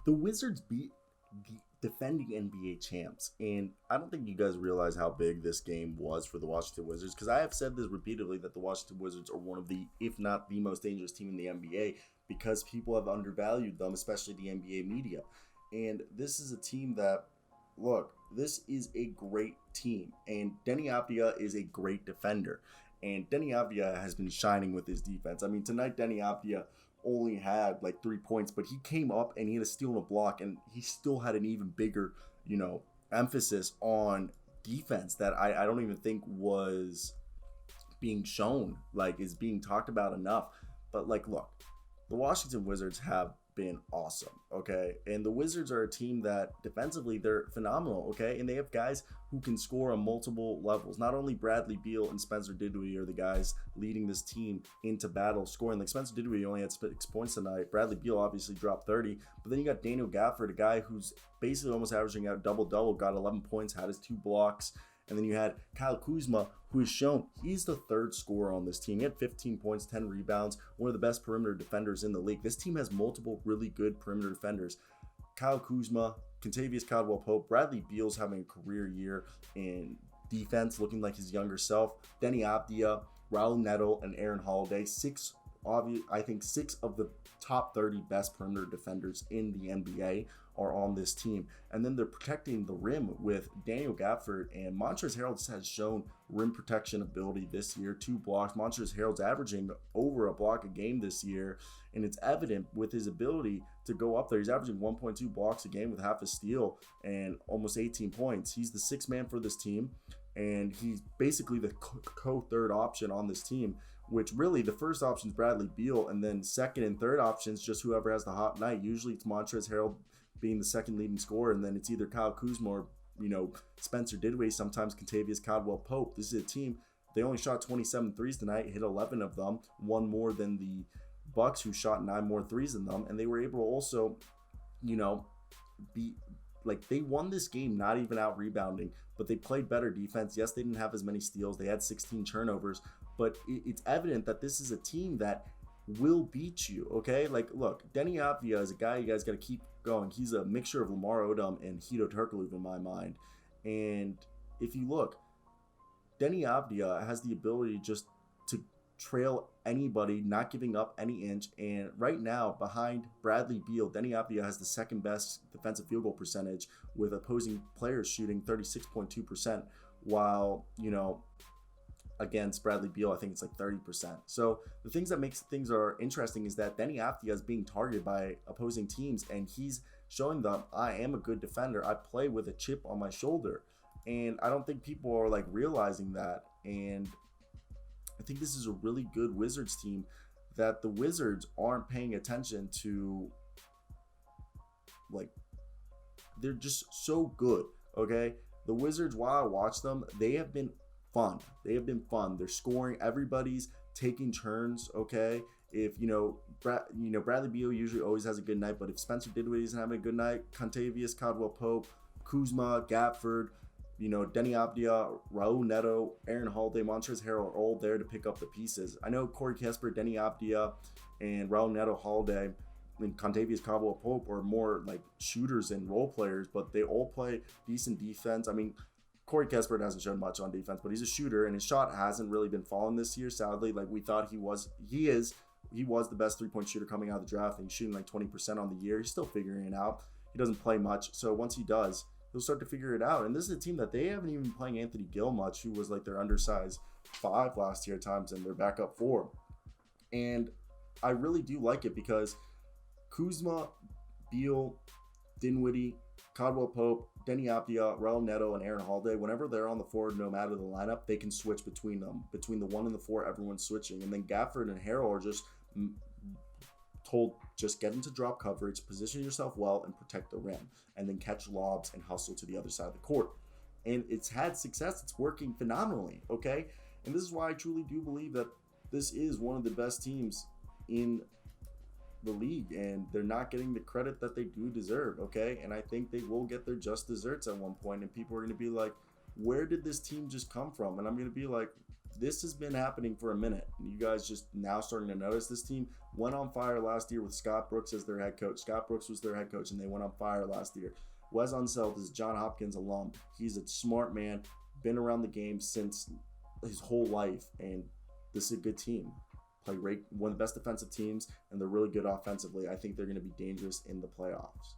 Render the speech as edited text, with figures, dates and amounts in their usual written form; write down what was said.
The Wizards beat the defending NBA champs, and I don't think you guys realize how big this game was for the Washington Wizards, because I have said this repeatedly that the Washington Wizards are one of the, if not the most dangerous team in the NBA, because people have undervalued them, especially the NBA media. And this is a team that, look, this is a great team, and Denny Avdia is a great defender. And Denny Avdia has been shining with his defense. I mean, tonight Denny Avdia only had like 3 points, but he came up and he had a steal and a block, and he still had an even bigger, emphasis on defense that I don't even think was being shown, like is being talked about enough. But like, look, the Washington Wizards have been awesome, okay? And the Wizards are a team that defensively they're phenomenal, okay? And they have guys who can score on multiple levels. Not only Bradley Beal and Spencer Dinwiddie are the guys leading this team into battle scoring. Like Spencer Dinwiddie only had 6 points tonight. Bradley Beal obviously dropped 30. But then you got Daniel Gafford, a guy who's basically almost averaging out double-double, got 11 points, had his 2 blocks. And then you had Kyle Kuzma, who has shown he's the third scorer on this team. He had 15 points, 10 rebounds, one of the best perimeter defenders in the league. This team has multiple really good perimeter defenders. Kyle Kuzma, Kentavious Caldwell-Pope, Bradley Beal's having a career year in defense, looking like his younger self. Denny Abdia, Raul Neto, and Aaron Holiday. I think six of the top 30 best perimeter defenders in the NBA are on this team. And then they're protecting the rim with Daniel Gafford, and Montrezl Harrell has shown rim protection ability this year. 2 blocks. Montrezl Harrell's averaging over a block a game this year, and it's evident with his ability to go up there. He's averaging 1.2 blocks a game with half a steal and almost 18 points. He's the sixth man for this team, and he's basically the co-third option on this team, which really the first option is Bradley Beal, and then second and third options just whoever has the hot night. Usually it's Montrezl Harrell being the second leading scorer, and then it's either Kyle Kuzma or Spencer Dinwiddie, sometimes Kentavious Caldwell-Pope. This is a team, they only shot 27 threes tonight, hit 11 of them, one more than the Bucks, who shot 9 more threes than them, and they were able to also, be like, they won this game not even out rebounding, but they played better defense. Yes, they didn't have as many steals, they had 16 turnovers, but it's evident that this is a team that will beat you, okay? Like, look, Denny Avdia is a guy you guys got to keep going. He's a mixture of Lamar Odom and Hito Turkoglu in my mind. And if you look, Denny Avdia has the ability just to trail anybody, not giving up any inch. And right now, behind Bradley Beal, Denny Avdia has the second best defensive field goal percentage, with opposing players shooting 36.2%, while, against Bradley Beal, I think it's like 30%. So the things that makes things are interesting is that Denny Avdia is being targeted by opposing teams, and he's showing them, I am a good defender. I play with a chip on my shoulder. And I don't think people are like realizing that. And I think this is a really good Wizards team that the Wizards aren't paying attention to. Like, they're just so good, okay? The Wizards, while I watch them, they have been fun. They're scoring. Everybody's taking turns, okay? If, Bradley Beal usually always has a good night, but if Spencer Dinwiddie isn't having a good night, Kentavious Caldwell-Pope, Kuzma, Gafford, Denny Abdia, Raul Neto, Aaron Holiday, Montrezl Harrell are all there to pick up the pieces. I know Corey Kispert, Denny Abdia, and Raul Neto, Holiday, and Kentavious Caldwell-Pope are more like shooters and role players, but they all play decent defense. I mean, Corey Kispert hasn't shown much on defense, but he's a shooter, and his shot hasn't really been falling this year, sadly. Like we thought he was. He was the best three-point shooter coming out of the draft, and he's shooting like 20% on the year. He's still figuring it out. He doesn't play much, so once he does, he'll start to figure it out. And this is a team that they haven't even been playing Anthony Gill much, who was like their undersized 5 last year at times, and their backup 4. And I really do like it because Kuzma, Beal, Dinwiddie, Caldwell-Pope, Denny Abdia, Raul Neto, and Aaron Holiday, whenever they're on the floor, no matter the lineup, they can switch between them. Between the 1 and the 4, everyone's switching. And then Gafford and Harrell are just told, just get into drop coverage, position yourself well, and protect the rim, and then catch lobs and hustle to the other side of the court. And it's had success. It's working phenomenally, okay? And this is why I truly do believe that this is one of the best teams in the league, and they're not getting the credit that they do deserve, okay? And I think they will get their just desserts at one point, and people are going to be like, where did this team just come from? And I'm going to be like, this has been happening for a minute. You guys just now starting to notice. This team went on fire last year with Scott Brooks as their head coach. Scott Brooks was their head coach, and they went on fire last year. Wes Unseld is John Hopkins alum. He's a smart man, been around the game since his whole life, and this is a good team. Play one of the best defensive teams, and they're really good offensively. I think they're going to be dangerous in the playoffs.